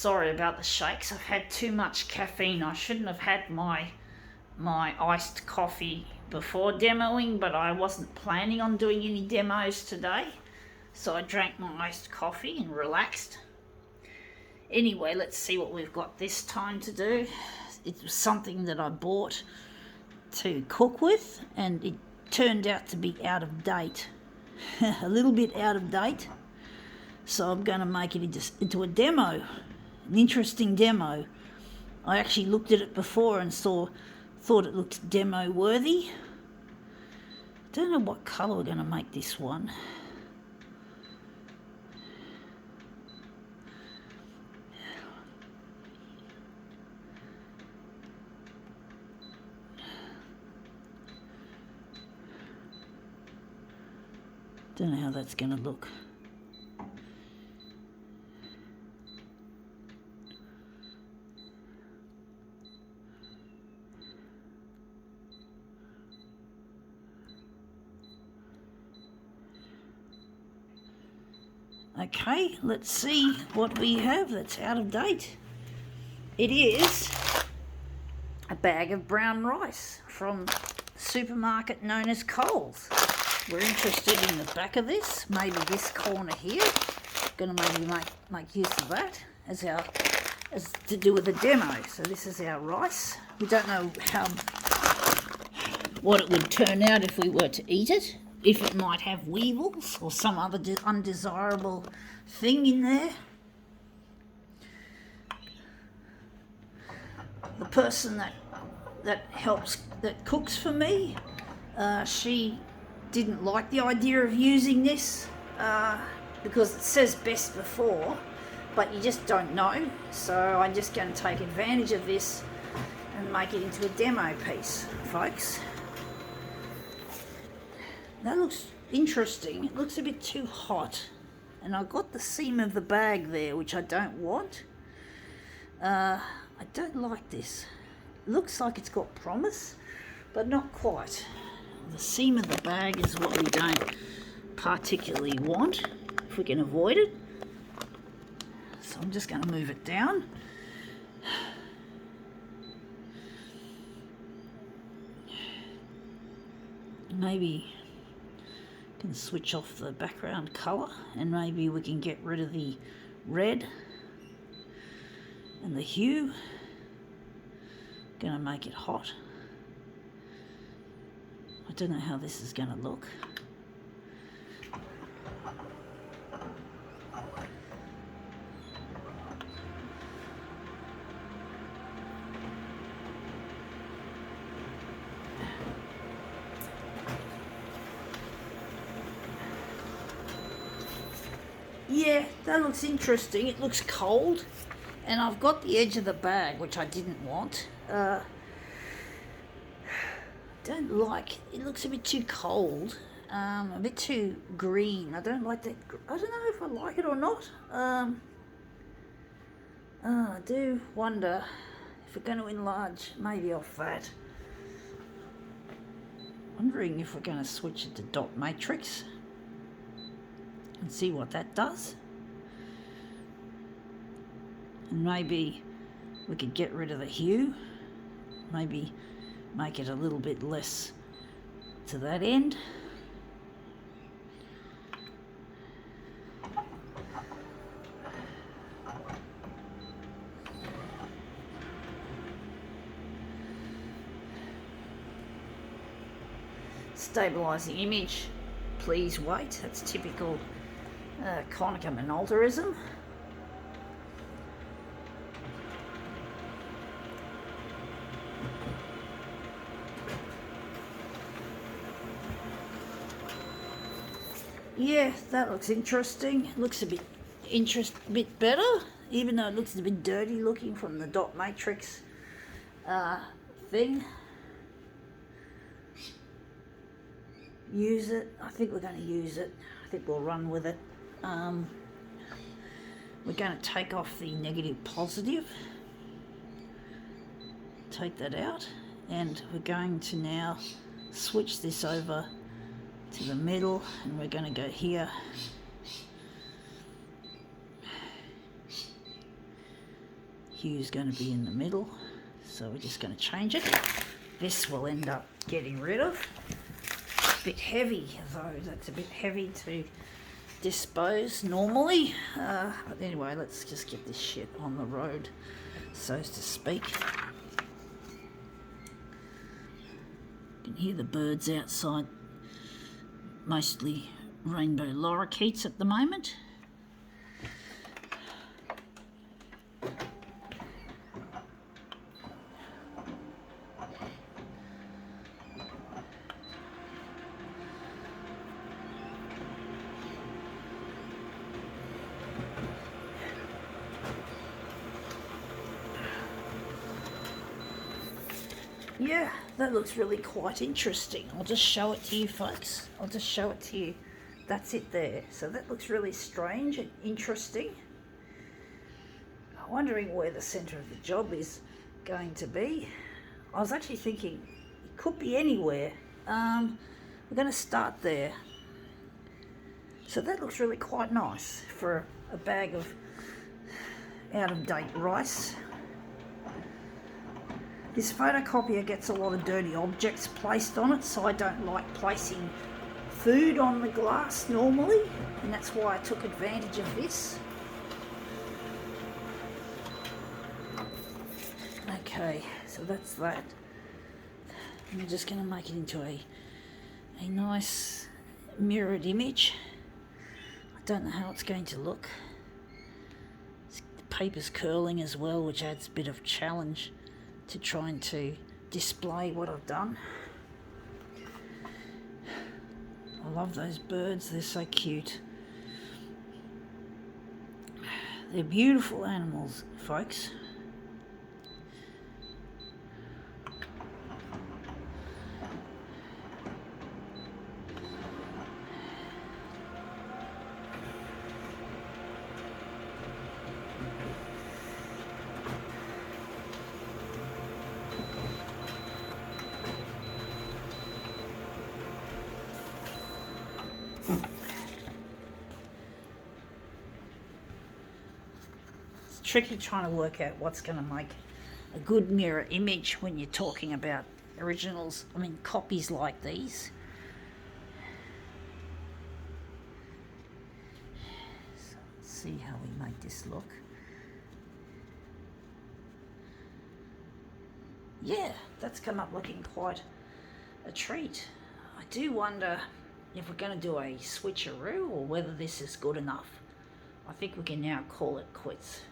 Sorry about the shakes. I've had too much caffeine. I shouldn't have had my iced coffee before demoing, but I wasn't planning on doing any demos today. So I drank my iced coffee and relaxed. Anyway, let's see what we've got this time to do. It was something that I bought to cook with, and it turned out to be out of date. A little bit out of date. So I'm going to make it into a demo, an interesting demo. I actually looked at it before and thought it looked demo worthy. Don't know what colour we're going to make this one. Don't know how that's going to look. Okay, let's see what we have that's out of date. It is a bag of brown rice from the supermarket known as Coles. We're interested in the back of this, maybe this corner here. Going to maybe make use of that as to do with the demo. So this is our rice. We don't know what it would turn out if we were to eat it. If it might have weevils or some other undesirable thing in there. The person that cooks for me, she didn't like the idea of using this because it says best before, but you just don't know. So I'm just going to take advantage of this and make it into a demo piece, folks. That looks interesting. It looks a bit too hot. And I've got the seam of the bag there, which I don't want. I don't like this. It looks like it's got promise, but not quite. The seam of the bag is what we don't particularly want, if we can avoid it. So I'm just going to move it down. Maybe can switch off the background colour, and maybe we can get rid of the red and the hue. Gonna make it hot. I don't know how this is gonna look. Yeah, that looks interesting. It looks cold, and I've got the edge of the bag, which I didn't want. Don't like it. Looks a bit too cold, a bit too green. I don't like that. I don't know if I like it or not. I do wonder if we're going to enlarge maybe off that. Wondering if we're going to switch it to dot matrix and see what that does. And maybe we could get rid of the hue, maybe make it a little bit less to that end. Stabilising image, please wait. That's typical Konica Minoltaism. Yeah, that looks interesting. It looks a bit better, even though it looks a bit dirty looking from the dot matrix thing. Use it. I think we're going to use it. I think we'll run with it. We're going to take off the negative positive. Take that out, and we're going to now switch this over to the middle, and we're going to go here. Hugh's going to be in the middle, so we're just going to change it. This will end up getting rid of. A bit heavy though, that's a bit heavy to dispose normally. But anyway, let's just get this shit on the road, so to speak. You can hear the birds outside, mostly rainbow lorikeets at the moment. Yeah, that looks really quite interesting. I'll just show it to you folks. I'll just show it to you. That's it there. So that looks really strange and interesting. I'm wondering where the centre of the job is going to be. I was actually thinking it could be anywhere. We're going to start there. So that looks really quite nice for a bag of out-of-date rice. This photocopier gets a lot of dirty objects placed on it, so I don't like placing food on the glass normally, and that's why I took advantage of this. Okay, so that's that. I'm just going to make it into a nice mirrored image. I don't know how it's going to look. The paper's curling as well, which adds a bit of challenge to trying to display what I've done. I love those birds, they're so cute. They're beautiful animals, folks. It's tricky trying to work out what's going to make a good mirror image when you're talking about originals, I mean copies like these. So let's see how we make this look. Yeah, that's come up looking quite a treat. I do wonder if we're going to do a switcheroo or whether this is good enough. I think we can now call it quits.